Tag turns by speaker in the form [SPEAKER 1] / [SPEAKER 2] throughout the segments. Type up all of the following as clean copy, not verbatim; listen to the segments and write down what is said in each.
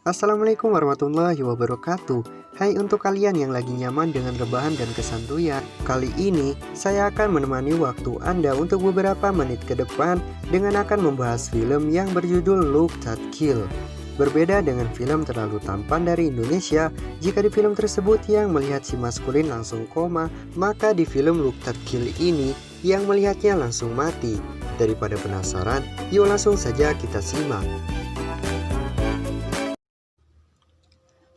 [SPEAKER 1] Assalamualaikum warahmatullahi wabarakatuh. Hai untuk kalian yang lagi nyaman dengan rebahan dan kesantuyan. Kali ini saya akan menemani waktu Anda untuk beberapa menit ke depan dengan akan membahas film yang berjudul Look That Kill. Berbeda dengan film terlalu tampan dari Indonesia, jika di film tersebut yang melihat si maskulin langsung koma, maka di film Look That Kill ini yang melihatnya langsung mati. Daripada penasaran, yuk langsung saja kita simak.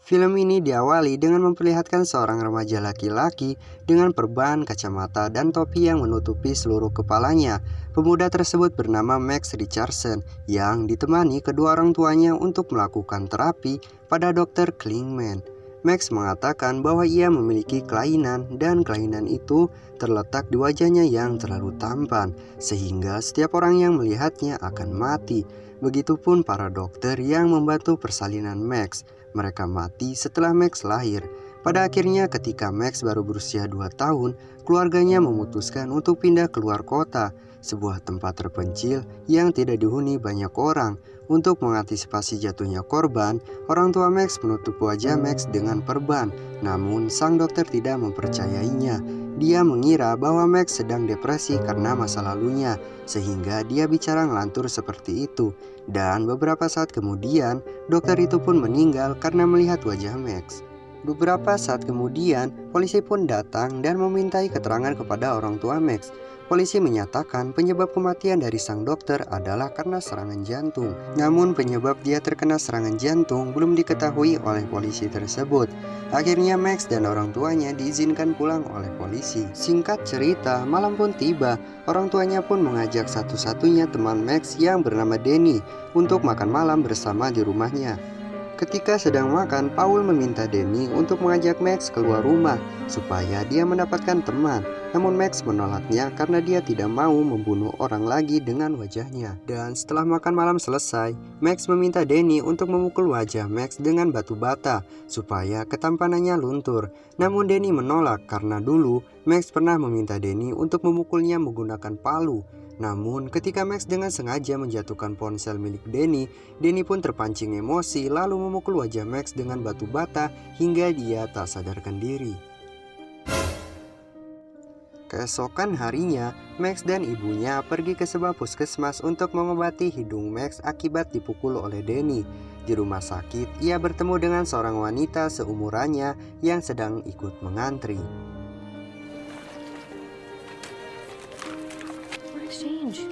[SPEAKER 1] Film ini diawali dengan memperlihatkan seorang remaja laki-laki dengan perban, kacamata, dan topi yang menutupi seluruh kepalanya. Pemuda tersebut bernama Max Richardson yang ditemani kedua orang tuanya untuk melakukan terapi pada Dr. Klingman. Max mengatakan bahwa ia memiliki kelainan dan kelainan itu terletak di wajahnya yang terlalu tampan sehingga setiap orang yang melihatnya akan mati. Begitupun para dokter yang membantu persalinan Max. Mereka mati setelah Max lahir. Pada akhirnya ketika Max baru berusia 2 tahun, keluarganya memutuskan untuk pindah keluar kota, sebuah tempat terpencil yang tidak dihuni banyak orang. Untuk mengantisipasi jatuhnya korban, orang tua Max menutup wajah Max dengan perban. Namun sang dokter tidak mempercayainya. Dia mengira bahwa Max sedang depresi karena masa lalunya, sehingga dia bicara ngelantur seperti itu. Dan beberapa saat kemudian, dokter itu pun meninggal karena melihat wajah Max. Beberapa saat kemudian, polisi pun datang dan memintai keterangan kepada orang tua Max. Polisi menyatakan penyebab kematian dari sang dokter adalah karena serangan jantung. Namun penyebab dia terkena serangan jantung belum diketahui oleh polisi tersebut. Akhirnya Max dan orang tuanya diizinkan pulang oleh polisi. Singkat cerita, malam pun tiba. Orang tuanya pun mengajak satu-satunya teman Max yang bernama Danny untuk makan malam bersama di rumahnya. Ketika sedang makan, Paul meminta Danny untuk mengajak Max keluar rumah supaya dia mendapatkan teman. Namun Max menolaknya karena dia tidak mau membunuh orang lagi dengan wajahnya. Dan setelah makan malam selesai, Max meminta Danny untuk memukul wajah Max dengan batu bata supaya ketampanannya luntur. Namun Danny menolak karena dulu Max pernah meminta Danny untuk memukulnya menggunakan palu. Namun ketika Max dengan sengaja menjatuhkan ponsel milik Danny, Danny pun terpancing emosi lalu memukul wajah Max dengan batu bata hingga dia tak sadarkan diri. Keesokan harinya, Max dan ibunya pergi ke sebuah puskesmas untuk mengobati hidung Max akibat dipukul oleh Danny. Di rumah sakit, ia bertemu dengan seorang wanita seumurannya yang sedang ikut mengantri.
[SPEAKER 2] Exchange.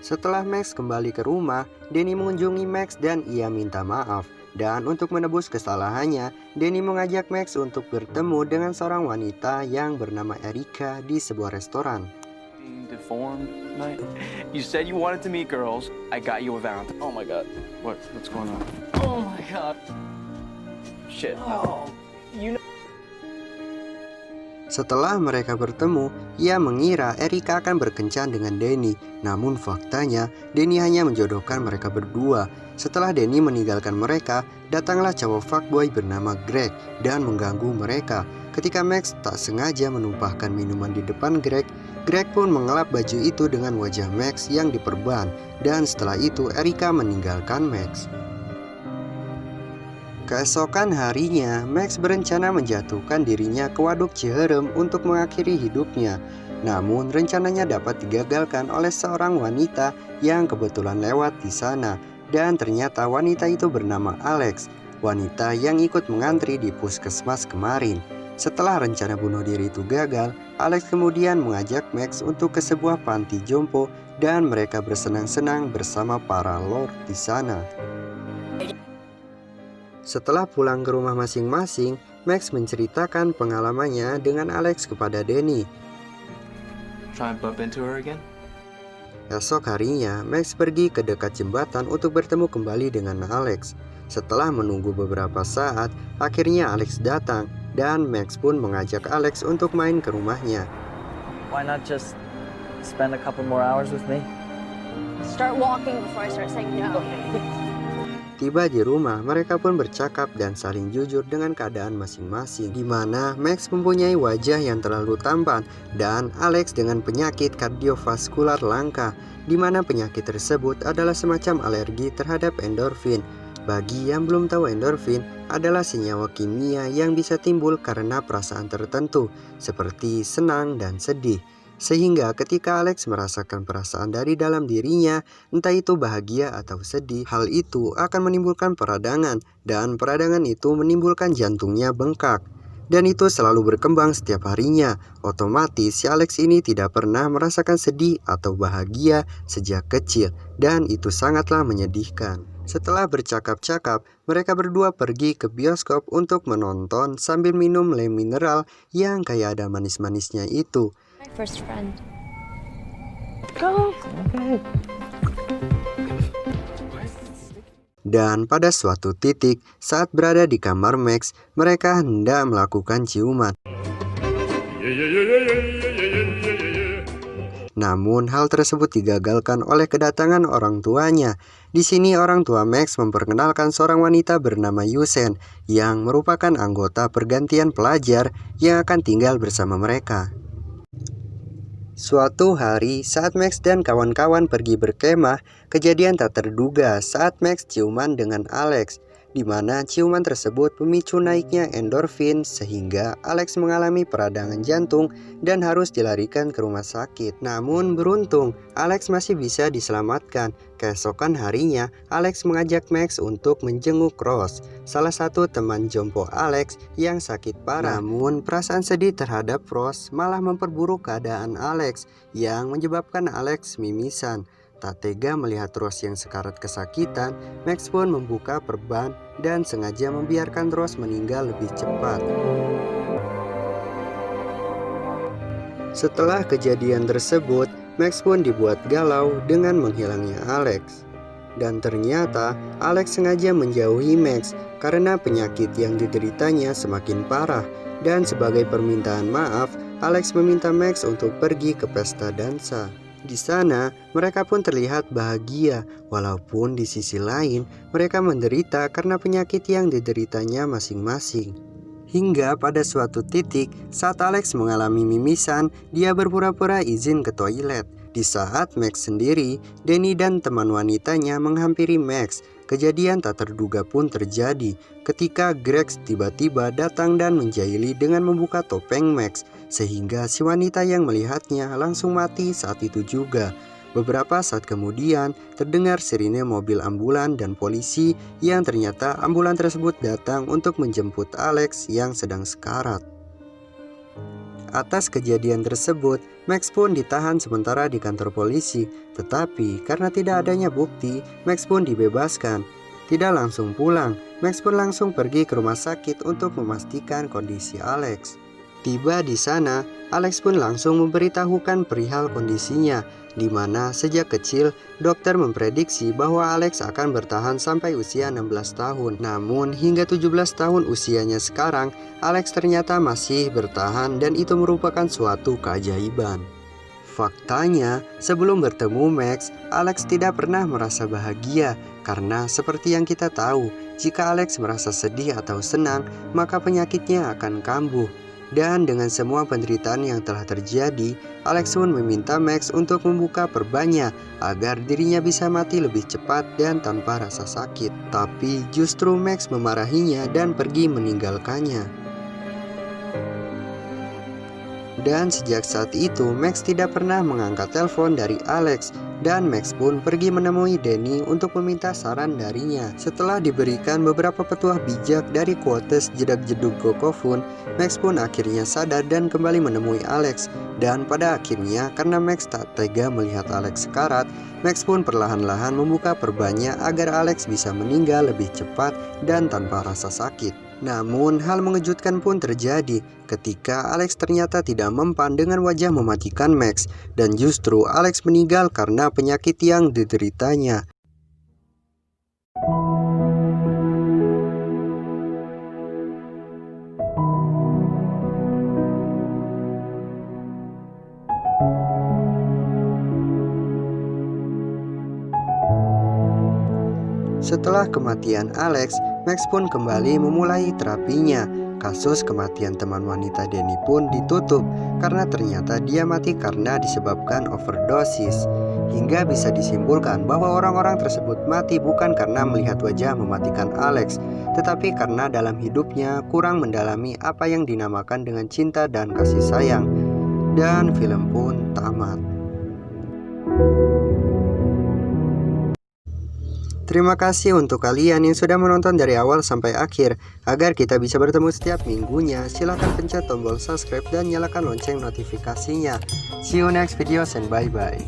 [SPEAKER 1] Setelah Max kembali ke rumah, Danny mengunjungi Max dan ia minta maaf. Dan untuk menebus kesalahannya, Danny mengajak Max untuk bertemu dengan seorang wanita yang bernama Erika di sebuah restoran.
[SPEAKER 3] Deformed, mate. You said you wanted to meet girls. I got you a Valentine. Oh my god. What's going on? Oh my god. Shit. Oh. You know.
[SPEAKER 1] Setelah mereka bertemu, ia mengira Erika akan berkencan dengan Danny. Namun faktanya, Danny hanya menjodohkan mereka berdua. Setelah Danny meninggalkan mereka, datanglah cowok fuckboy bernama Greg dan mengganggu mereka. Ketika Max tak sengaja menumpahkan minuman di depan Greg, Greg pun mengelap baju itu dengan wajah Max yang diperban. Dan setelah itu Erika meninggalkan Max. Keesokan harinya, Max berencana menjatuhkan dirinya ke waduk Ciherem untuk mengakhiri hidupnya. Namun rencananya dapat digagalkan oleh seorang wanita yang kebetulan lewat di sana. Dan ternyata wanita itu bernama Alex, wanita yang ikut mengantri di puskesmas kemarin. Setelah rencana bunuh diri itu gagal, Alex kemudian mengajak Max untuk ke sebuah panti jompo dan mereka bersenang-senang bersama para lord di sana. Setelah pulang ke rumah masing-masing, Max menceritakan pengalamannya dengan Alex kepada Danny.
[SPEAKER 3] Try and bump into her again?
[SPEAKER 1] Esok harinya, Max pergi ke dekat jembatan untuk bertemu kembali dengan Alex. Setelah menunggu beberapa saat, akhirnya Alex datang dan Max pun mengajak Alex untuk main ke rumahnya.
[SPEAKER 4] Why not just spend a couple more hours with me?
[SPEAKER 2] Start walking before I start saying no.
[SPEAKER 1] Tiba di rumah, mereka pun bercakap dan saling jujur dengan keadaan masing-masing, di mana Max mempunyai wajah yang terlalu tampan dan Alex dengan penyakit kardiovaskular langka, di mana penyakit tersebut adalah semacam alergi terhadap endorfin. Bagi yang belum tahu, endorfin adalah senyawa kimia yang bisa timbul karena perasaan tertentu, seperti senang dan sedih. Sehingga ketika Alex merasakan perasaan dari dalam dirinya, entah itu bahagia atau sedih, hal itu akan menimbulkan peradangan, dan peradangan itu menimbulkan jantungnya bengkak. Dan itu selalu berkembang setiap harinya. Otomatis si Alex ini tidak pernah merasakan sedih atau bahagia sejak kecil, dan itu sangatlah menyedihkan. Setelah bercakap-cakap, mereka berdua pergi ke bioskop untuk menonton sambil minum le mineral yang kayak ada manis-manisnya itu.
[SPEAKER 2] My first friend.
[SPEAKER 1] Dan pada suatu titik, saat berada di kamar Max, mereka hendak melakukan ciuman. Namun hal tersebut digagalkan oleh kedatangan orang tuanya. Di sini orang tua Max memperkenalkan seorang wanita bernama Yusen yang merupakan anggota pergantian pelajar yang akan tinggal bersama mereka. Suatu hari saat Max dan kawan-kawan pergi berkemah, kejadian tak terduga saat Max ciuman dengan Alex, di mana ciuman tersebut memicu naiknya endorfin sehingga Alex mengalami peradangan jantung dan harus dilarikan ke rumah sakit. Namun beruntung, Alex masih bisa diselamatkan. Keesokan harinya, Alex mengajak Max untuk menjenguk Ross, salah satu teman jompo Alex yang sakit parah. Namun perasaan sedih terhadap Ross malah memperburuk keadaan Alex yang menyebabkan Alex mimisan. Tak tega melihat Ross yang sekarat kesakitan, Max pun membuka perban dan sengaja membiarkan Ross meninggal lebih cepat. Setelah kejadian tersebut, Max pun dibuat galau dengan menghilangnya Alex. Dan ternyata Alex sengaja menjauhi Max karena penyakit yang dideritanya semakin parah. Dan sebagai permintaan maaf, Alex meminta Max untuk pergi ke pesta dansa. Di sana, mereka pun terlihat bahagia, walaupun di sisi lain, mereka menderita karena penyakit yang dideritanya masing-masing. Hingga pada suatu titik, saat Alex mengalami mimisan, dia berpura-pura izin ke toilet. Di saat Max sendiri, Danny dan teman wanitanya menghampiri Max. Kejadian tak terduga pun terjadi ketika Greg tiba-tiba datang dan menjahili dengan membuka topeng Max, sehingga si wanita yang melihatnya langsung mati saat itu juga. Beberapa saat kemudian, terdengar sirine mobil ambulan dan polisi yang ternyata ambulan tersebut datang untuk menjemput Alex yang sedang sekarat. Atas kejadian tersebut, Max pun ditahan sementara di kantor polisi, tetapi karena tidak adanya bukti, Max pun dibebaskan. Tidak langsung pulang, Max pun langsung pergi ke rumah sakit untuk memastikan kondisi Alex. Tiba di sana, Alex pun langsung memberitahukan perihal kondisinya, di mana sejak kecil dokter memprediksi bahwa Alex akan bertahan sampai usia 16 tahun. Namun hingga 17 tahun usianya sekarang, Alex ternyata masih bertahan dan itu merupakan suatu keajaiban. Faktanya, sebelum bertemu Max, Alex tidak pernah merasa bahagia karena seperti yang kita tahu, jika Alex merasa sedih atau senang, maka penyakitnya akan kambuh. Dan dengan semua penderitaan yang telah terjadi, Alex pun meminta Max untuk membuka perbannya agar dirinya bisa mati lebih cepat dan tanpa rasa sakit. Tapi justru Max memarahinya dan pergi meninggalkannya. Dan sejak saat itu, Max tidak pernah mengangkat telepon dari Alex. Dan Max pun pergi menemui Danny untuk meminta saran darinya. Setelah diberikan beberapa petuah bijak dari quotes jedak-jeduk Gokofun, Max pun akhirnya sadar dan kembali menemui Alex. Dan pada akhirnya, karena Max tak tega melihat Alex sekarat, Max pun perlahan-lahan membuka perbannya agar Alex bisa meninggal lebih cepat dan tanpa rasa sakit. Namun hal mengejutkan pun terjadi ketika Alex ternyata tidak mempan dengan wajah mematikan Max, dan justru Alex meninggal karena penyakit yang dideritanya. Setelah kematian Alex, Max pun kembali memulai terapinya. Kasus kematian teman wanita Danny pun ditutup karena ternyata dia mati karena disebabkan overdosis. Hingga bisa disimpulkan bahwa orang-orang tersebut mati bukan karena melihat wajah mematikan Alex, tetapi karena dalam hidupnya kurang mendalami apa yang dinamakan dengan cinta dan kasih sayang. Dan film pun tamat. Terima kasih untuk kalian yang sudah menonton dari awal sampai akhir. Agar kita bisa bertemu setiap minggunya, silahkan pencet tombol subscribe dan nyalakan lonceng notifikasinya. See you next videos and bye-bye.